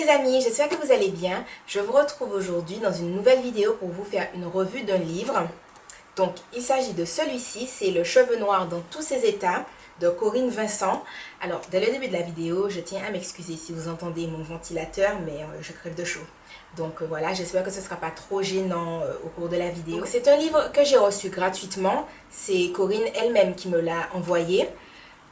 mes amis, j'espère que vous allez bien. Je vous retrouve aujourd'hui dans une nouvelle vidéo pour vous faire une revue d'un livre. Donc il s'agit de celui-ci, c'est Le Cheveu Noir dans tous ses états de Corinne Vincent. Alors dès le début de la vidéo, je tiens à m'excuser si vous entendez mon ventilateur, mais je crève de chaud. Donc voilà, j'espère que ce ne sera pas trop gênant au cours de la vidéo. C'est un livre que j'ai reçu gratuitement, c'est Corinne elle-même qui me l'a envoyé.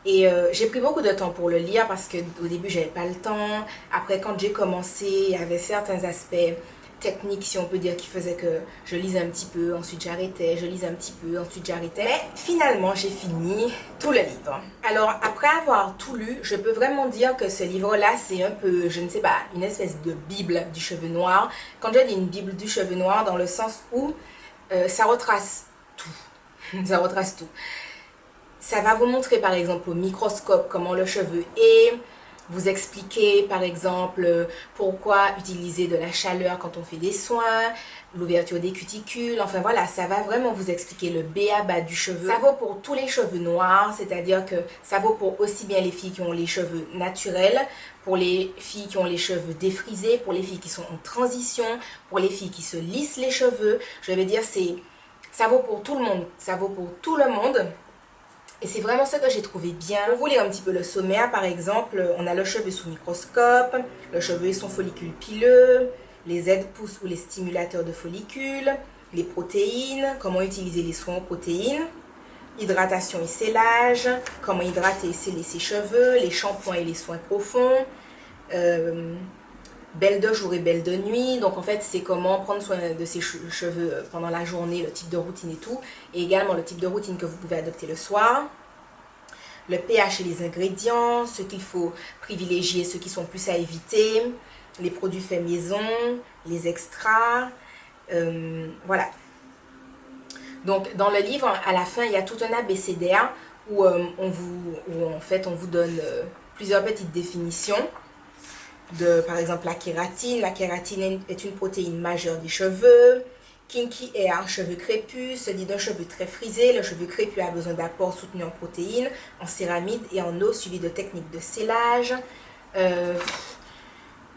Et j'ai pris beaucoup de temps pour le lire parce qu'au début j'avais pas le temps. Après quand j'ai commencé, il y avait certains aspects techniques si on peut dire qui faisaient que je lisais un petit peu, ensuite j'arrêtais, je lisais un petit peu, ensuite j'arrêtais. Mais finalement j'ai fini tout le livre. Alors après avoir tout lu, je peux vraiment dire que ce livre-là c'est un peu, je ne sais pas, une espèce de bible du cheveu noir. Quand je dis une bible du cheveu noir, dans le sens où ça retrace tout. Ça retrace tout. Ça va vous montrer par exemple au microscope comment le cheveu est, vous expliquer par exemple pourquoi utiliser de la chaleur quand on fait des soins, l'ouverture des cuticules, enfin voilà, ça va vraiment vous expliquer le b.a.-ba du cheveu. Ça vaut pour tous les cheveux noirs, c'est-à-dire que ça vaut pour aussi bien les filles qui ont les cheveux naturels, pour les filles qui ont les cheveux défrisés, pour les filles qui sont en transition, pour les filles qui se lissent les cheveux. Je vais dire, ça vaut pour tout le monde, ça vaut pour tout le monde. Et c'est vraiment ce que j'ai trouvé bien. Pour vous lire un petit peu le sommaire, par exemple, on a le cheveu sous microscope, le cheveu et son follicule pileux, les aides-pousses ou les stimulateurs de follicules, les protéines, comment utiliser les soins aux protéines, hydratation et scellage, comment hydrater et sceller ses cheveux, les shampoings et les soins profonds, belle de jour et belle de nuit. Donc en fait c'est comment prendre soin de ses cheveux pendant la journée, le type de routine et tout, et également le type de routine que vous pouvez adopter le soir, le pH et les ingrédients, ce qu'il faut privilégier, ceux qui sont plus à éviter, les produits faits maison, les extras, voilà. Donc dans le livre à la fin il y a tout un abécédaire où en fait on vous donne plusieurs petites définitions de, par exemple, la kératine. La kératine est une protéine majeure des cheveux. Kinky hair, cheveux crépus, se dit d'un cheveu très frisé. Le cheveu crépus a besoin d'apports soutenus en protéines, en céramide et en eau, suivi de techniques de scellage.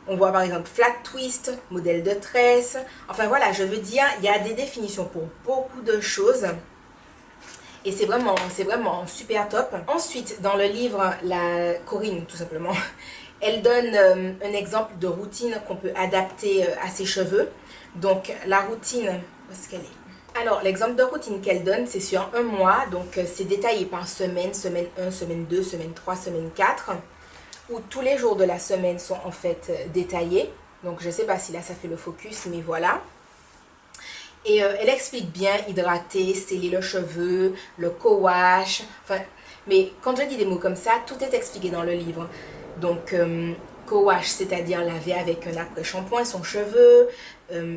On voit par exemple flat twist, modèle de tresse. Enfin voilà, je veux dire, il y a des définitions pour beaucoup de choses. Et c'est vraiment super top. Ensuite, dans le livre, la Corinne, tout simplement, elle donne un exemple de routine qu'on peut adapter à ses cheveux. Donc la routine, où est-ce qu'elle est? Alors l'exemple de routine qu'elle donne, c'est sur un mois. Donc c'est détaillé par semaine, semaine 1, semaine 2, semaine 3, semaine 4. Où tous les jours de la semaine sont en fait détaillés. Donc je ne sais pas si là ça fait le focus, mais voilà. Et elle explique bien hydrater, sceller le cheveu, le co-wash. Enfin, mais quand je dis des mots comme ça, tout est expliqué dans le livre. Donc, co-wash, c'est-à-dire laver avec un après-shampoing son cheveu,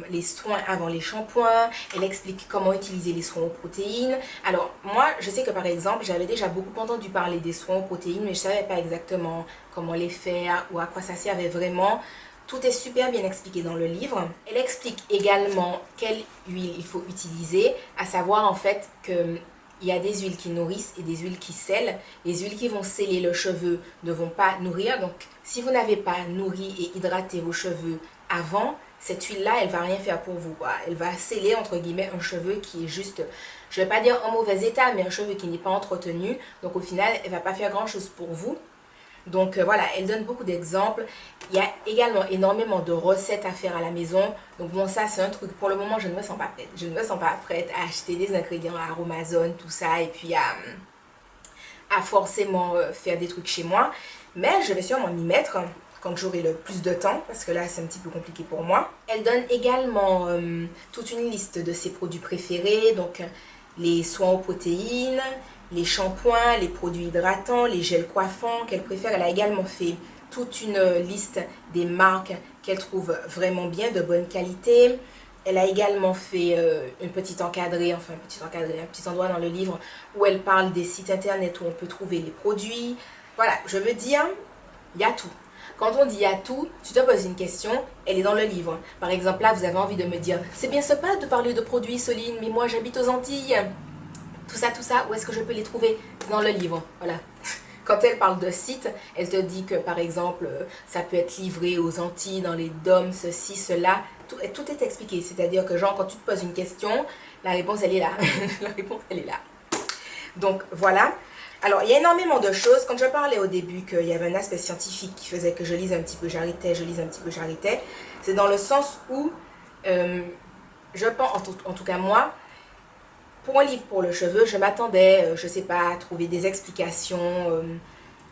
les soins avant les shampoings. Elle explique comment utiliser les soins aux protéines. Alors, moi, je sais que par exemple, j'avais déjà beaucoup entendu parler des soins aux protéines, mais je ne savais pas exactement comment les faire ou à quoi ça servait vraiment. Tout est super bien expliqué dans le livre. Elle explique également quelle huile il faut utiliser, à savoir en fait qu'il y a des huiles qui nourrissent et des huiles qui scellent. Les huiles qui vont sceller le cheveu ne vont pas nourrir. Donc si vous n'avez pas nourri et hydraté vos cheveux avant, cette huile-là, elle va rien faire pour vous, quoi. Elle va sceller entre guillemets un cheveu qui est juste, je ne vais pas dire en mauvais état, mais un cheveu qui n'est pas entretenu. Donc au final, elle ne va pas faire grand-chose pour vous. Donc voilà, elle donne beaucoup d'exemples. Il y a également énormément de recettes à faire à la maison. Donc bon, ça c'est un truc, pour le moment je ne me sens pas prête. Je ne me sens pas prête à acheter des ingrédients à Amazon, tout ça, et puis à forcément faire des trucs chez moi. Mais je vais sûrement m'y mettre quand j'aurai le plus de temps, parce que là c'est un petit peu compliqué pour moi. Elle donne également toute une liste de ses produits préférés, donc les soins aux protéines, les shampoings, les produits hydratants, les gels coiffants qu'elle préfère. Elle a également fait toute une liste des marques qu'elle trouve vraiment bien, de bonne qualité. Elle a également fait un petit encadré, un petit endroit dans le livre où elle parle des sites internet où on peut trouver les produits. Voilà, je veux dire, il y a tout. Quand on dit il y a tout, tu te poses une question, elle est dans le livre. Par exemple, là, vous avez envie de me dire, c'est bien sympa de parler de produits solides, mais moi j'habite aux Antilles. Tout ça, où est-ce que je peux les trouver? Dans le livre, voilà. Quand elle parle de site, elle te dit que par exemple, ça peut être livré aux Antilles, dans les DOM, ceci, cela. Tout est expliqué. C'est-à-dire que genre, quand tu te poses une question, la réponse, elle est là. La réponse, elle est là. Donc, voilà. Alors, il y a énormément de choses. Quand je parlais au début qu'il y avait un aspect scientifique qui faisait que je lise un petit peu, j'arrêtais, je lise un petit peu, j'arrêtais. C'est dans le sens où, je pense, en tout cas moi, pour un livre pour le cheveu, je m'attendais, je sais pas, à trouver des explications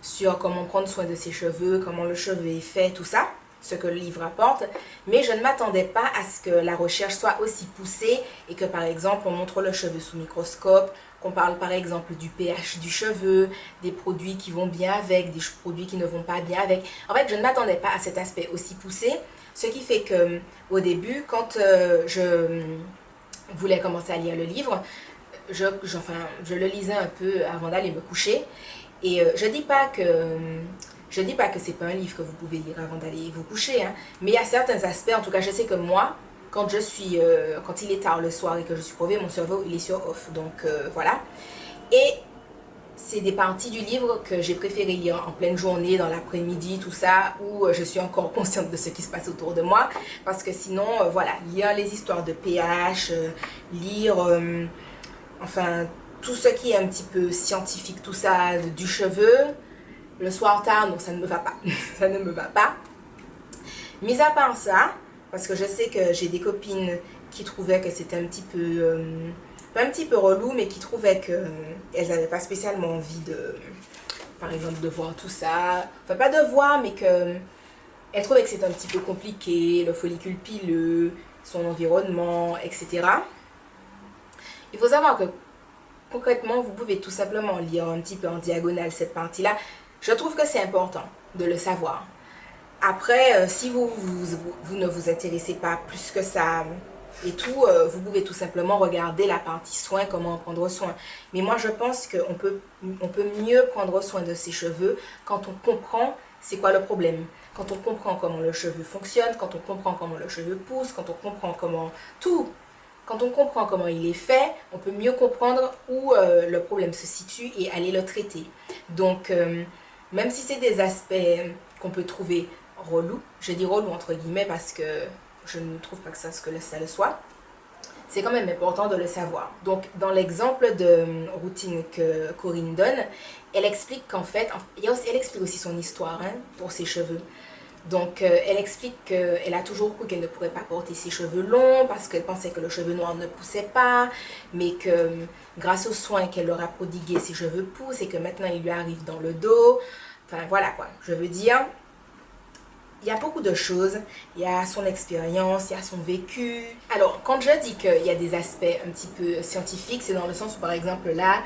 sur comment prendre soin de ses cheveux, comment le cheveu est fait, tout ça, ce que le livre apporte. Mais je ne m'attendais pas à ce que la recherche soit aussi poussée et que par exemple on montre le cheveu sous microscope, qu'on parle par exemple du pH du cheveu, des produits qui vont bien avec, des produits qui ne vont pas bien avec. En fait, je ne m'attendais pas à cet aspect aussi poussé, ce qui fait que au début, quand je voulais commencer à lire le livre, je le lisais un peu avant d'aller me coucher. Et je dis pas que c'est pas un livre que vous pouvez lire avant d'aller vous coucher, hein, mais il y a certains aspects, en tout cas je sais que moi, quand il est tard le soir et que je suis crevée, mon cerveau il est sur off, donc voilà. Et c'est des parties du livre que j'ai préféré lire en pleine journée, dans l'après-midi, tout ça, où je suis encore consciente de ce qui se passe autour de moi. Parce que sinon, voilà, lire les histoires de pH, lire, enfin, tout ce qui est un petit peu scientifique, tout ça, du cheveu, le soir tard, non, ça ne me va pas. Ça ne me va pas. Mis à part ça, parce que je sais que j'ai des copines qui trouvaient que c'était un petit peu... pas un petit peu relou, mais qui trouvaient qu'elles n'avaient pas spécialement envie de, par exemple, de voir tout ça. Enfin, pas de voir, mais qu'elles trouvaient que c'était un petit peu compliqué, le follicule pileux, son environnement, etc. Il faut savoir que, concrètement, vous pouvez tout simplement lire un petit peu en diagonale cette partie-là. Je trouve que c'est important de le savoir. Après, si vous ne vous intéressez pas plus que ça et tout, vous pouvez tout simplement regarder la partie soin, comment prendre soin. Mais moi, je pense qu'on peut mieux prendre soin de ses cheveux quand on comprend c'est quoi le problème. Quand on comprend comment le cheveu fonctionne, quand on comprend comment le cheveu pousse, quand on comprend comment tout. Quand on comprend comment il est fait, on peut mieux comprendre où le problème se situe et aller le traiter. Donc, même si c'est des aspects qu'on peut trouver relous, je dis relou entre guillemets parce que je ne trouve pas que ça le soit, c'est quand même important de le savoir. Donc, dans l'exemple de routine que Corinne donne, elle explique qu'en fait, elle explique aussi son histoire hein, pour ses cheveux. Donc, elle explique qu'elle a toujours cru qu'elle ne pourrait pas porter ses cheveux longs parce qu'elle pensait que le cheveu noir ne poussait pas, mais que grâce aux soins qu'elle leur a prodigués, ses cheveux poussent et que maintenant il lui arrive dans le dos. Enfin, voilà quoi. Je veux dire, il y a beaucoup de choses. Il y a son expérience, il y a son vécu. Alors, quand je dis qu'il y a des aspects un petit peu scientifiques, c'est dans le sens où, par exemple, là,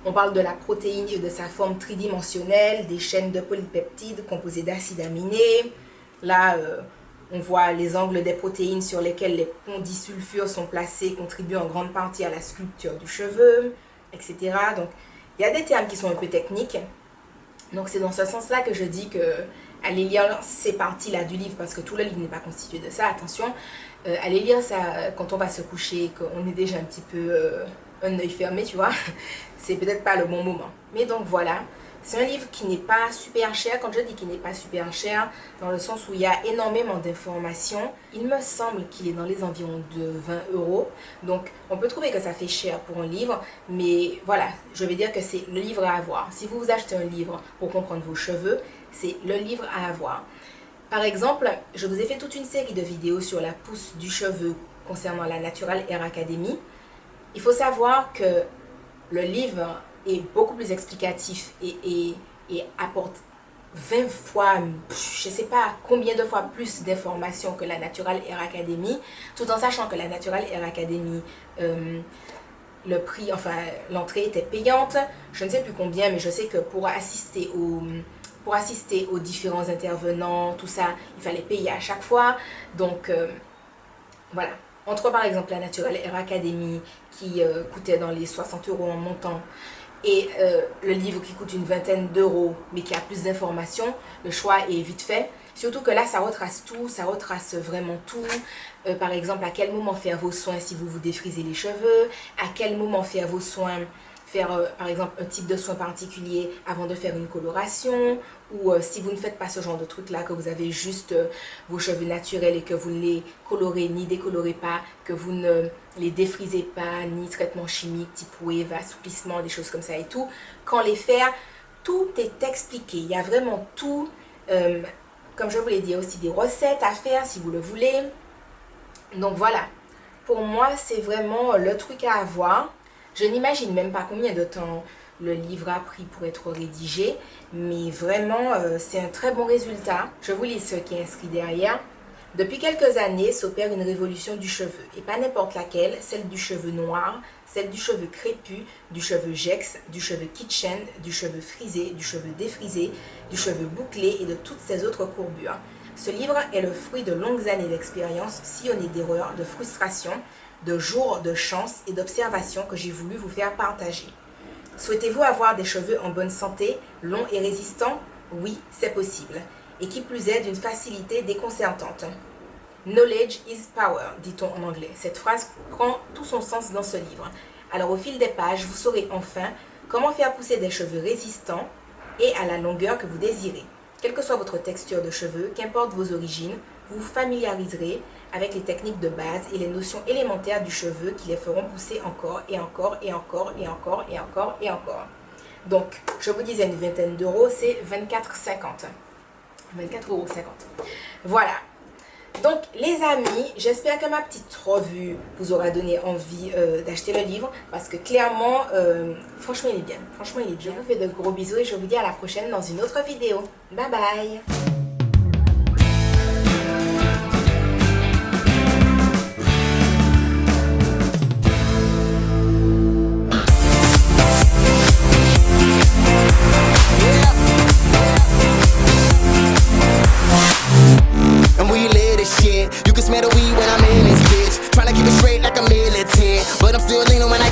on parle de la protéine et de sa forme tridimensionnelle, des chaînes de polypeptides composées d'acides aminés. Là, on voit les angles des protéines sur lesquels les ponts disulfures sont placés, contribuent en grande partie à la sculpture du cheveu, etc. Donc, il y a des termes qui sont un peu techniques. Donc, c'est dans ce sens-là que je dis que allez lire ces parties-là du livre, parce que tout le livre n'est pas constitué de ça, attention. Allez lire ça quand on va se coucher, qu'on est déjà un petit peu un œil fermé, tu vois. C'est peut-être pas le bon moment. Mais donc voilà, c'est un livre qui n'est pas super cher. Quand je dis qu'il n'est pas super cher, dans le sens où il y a énormément d'informations, il me semble qu'il est dans les environs de 20 €. Donc on peut trouver que ça fait cher pour un livre, mais voilà, je vais dire que c'est le livre à avoir. Si vous vous achetez un livre pour comprendre vos cheveux, c'est le livre à avoir. Par exemple, je vous ai fait toute une série de vidéos sur la pousse du cheveu concernant la Natural Hair Academy. Il faut savoir que le livre est beaucoup plus explicatif et apporte 20 fois, je ne sais pas combien de fois plus d'informations que la Natural Hair Academy, tout en sachant que la Natural Hair Academy, le prix, enfin l'entrée était payante, je ne sais plus combien, mais je sais que pour assister aux différents intervenants, tout ça, il fallait payer à chaque fois. Donc, voilà. Entre par exemple la Natural Hair Academy qui coûtait dans les 60 € en montant et le livre qui coûte une vingtaine d'euros mais qui a plus d'informations, le choix est vite fait. Surtout que là, ça retrace tout, ça retrace vraiment tout. Par exemple, à quel moment faire vos soins si vous vous défrisez les cheveux, à quel moment faire vos soins faire par exemple un type de soin particulier avant de faire une coloration, ou si vous ne faites pas ce genre de truc là, que vous avez juste vos cheveux naturels et que vous ne les colorez ni décolorez pas, que vous ne les défrisez pas, ni traitement chimique type wave, assouplissement, des choses comme ça et tout, quand les faire, tout est expliqué. Il y a vraiment tout, comme je vous l'ai dit, il y a aussi des recettes à faire si vous le voulez. Donc voilà, pour moi c'est vraiment le truc à avoir. Je n'imagine même pas combien de temps le livre a pris pour être rédigé, mais vraiment c'est un très bon résultat. Je vous lis ce qui est inscrit derrière. Depuis quelques années s'opère une révolution du cheveu, et pas n'importe laquelle, celle du cheveu noir, celle du cheveu crépus, du cheveu gex, du cheveu kitchen, du cheveu frisé, du cheveu défrisé, du cheveu bouclé et de toutes ces autres courbures. Ce livre est le fruit de longues années d'expérience sillonnées d'erreurs, de frustrations, de jours de chance et d'observations que j'ai voulu vous faire partager. Souhaitez-vous avoir des cheveux en bonne santé, longs et résistants? Oui, c'est possible. Et qui plus est, d'une facilité déconcertante. Knowledge is power, dit-on en anglais. Cette phrase prend tout son sens dans ce livre. Alors au fil des pages, vous saurez enfin comment faire pousser des cheveux résistants et à la longueur que vous désirez. Quelle que soit votre texture de cheveux, qu'importe vos origines, vous vous familiariserez avec les techniques de base et les notions élémentaires du cheveu qui les feront pousser encore et encore et encore et encore et encore et encore. Donc, je vous disais une vingtaine d'euros, c'est 24,50 €. 24,50 €. Voilà. Donc, les amis, j'espère que ma petite revue vous aura donné envie d'acheter le livre parce que clairement, franchement, il est bien. Franchement, il est bien. Je vous fais de gros bisous et je vous dis à la prochaine dans une autre vidéo. Bye bye. You can smell the weed when I'm in this bitch. Tryna keep it straight like a militant, but I'm still leaning when I